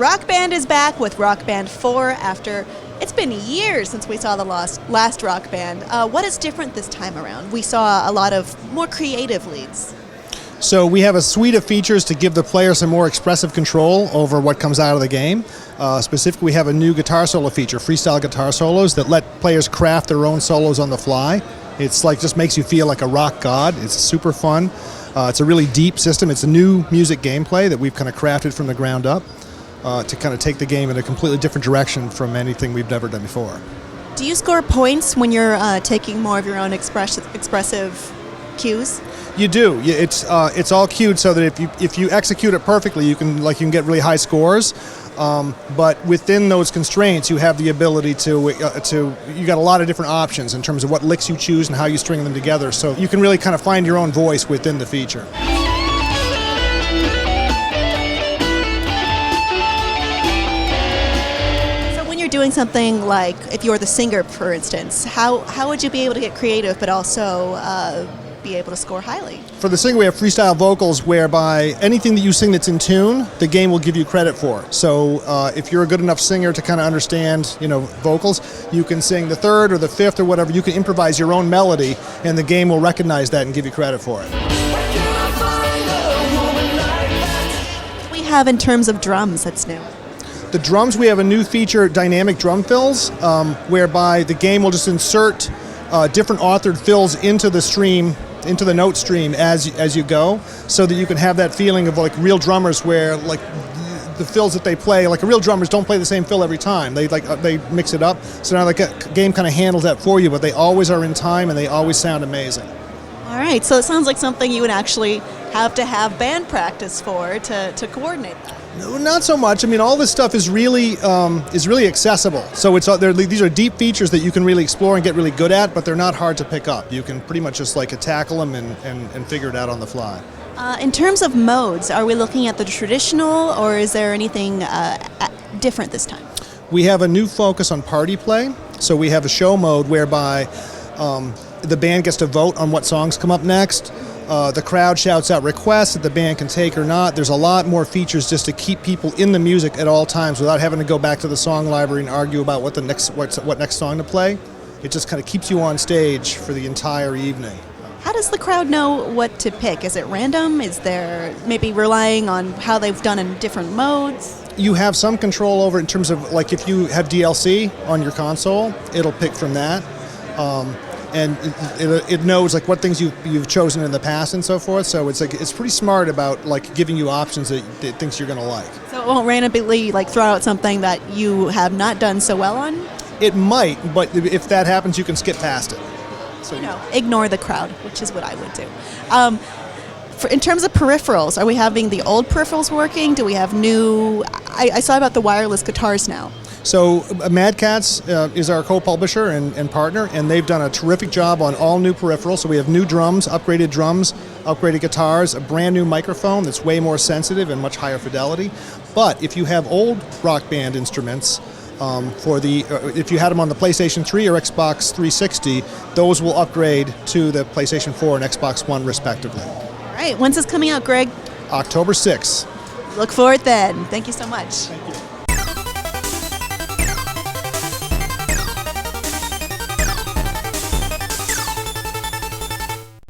Rock Band is back with Rock Band 4 after it's been years since we saw the last Rock Band. What is different this time around? We saw a lot of more creative leads. So we have a suite of features to give the player some more expressive control over what comes out of the game. Specifically, we have a new guitar solo feature, freestyle guitar solos, that let players craft their own solos on the fly. It's like just makes you feel like a rock god. It's super fun. It's a really deep system. It's a new music gameplay that we've kind of crafted from the ground up to kind of take the game in a completely different direction from anything we've never done before. Do you score points when you're taking more of your own expressive cues? You do. It's all cued so that if you execute it perfectly, you can get really high scores. But within those constraints, you have the ability to you got a lot of different options in terms of what licks you choose and how you string them together. So you can really kind of find your own voice within the feature. So when you're doing something like, if you're the singer, for instance, how would you be able to get creative but also be able to score highly? For the singer, we have freestyle vocals, whereby anything that you sing that's in tune, the game will give you credit for. So if you're a good enough singer to kind of understand, vocals, you can sing the third or the fifth or whatever. You can improvise your own melody, and the game will recognize that and give you credit for it. What do we have in terms of drums that's new? The drums, we have a new feature, dynamic drum fills, whereby the game will just insert different authored fills into the stream, into the note stream as you go, so that you can have that feeling of like real drummers, where like the fills that they play, like real drummers don't play the same fill every time. They mix it up. So now the game kind of handles that for you, but they always are in time and they always sound amazing. All right, so it sounds like something you would actually have to have band practice for to coordinate. No, not so much. I mean, all this stuff is really accessible. So these are deep features that you can really explore and get really good at, but they're not hard to pick up. You can pretty much just tackle them and figure it out on the fly. In terms of modes, are we looking at the traditional, or is there anything different this time? We have a new focus on party play. So we have a show mode whereby the band gets to vote on what songs come up next. The crowd shouts out requests that the band can take or not. There's a lot more features just to keep people in the music at all times without having to go back to the song library and argue about what next song to play. It just kind of keeps you on stage for the entire evening. How does the crowd know what to pick? Is it random? Is there maybe relying on how they've done in different modes? You have some control over it in terms of if you have DLC on your console, it'll pick from that. And it knows what things you've chosen in the past and so forth. So it's pretty smart about giving you options that it thinks you're going to like. So it won't randomly throw out something that you have not done so well on? It might, but if that happens, you can skip past it. So ignore the crowd, which is what I would do. In terms of peripherals, are we having the old peripherals working? Do we have new? I saw about the wireless guitars now. So Mad Catz is our co-publisher and partner, and they've done a terrific job on all new peripherals. So we have new drums, upgraded guitars, a brand new microphone that's way more sensitive and much higher fidelity. But if you have old Rock Band instruments, if you had them on the PlayStation 3 or Xbox 360, those will upgrade to the PlayStation 4 and Xbox One respectively. All right, when's this coming out, Greg? October 6th. Look for it then. Thank you so much. Thank you.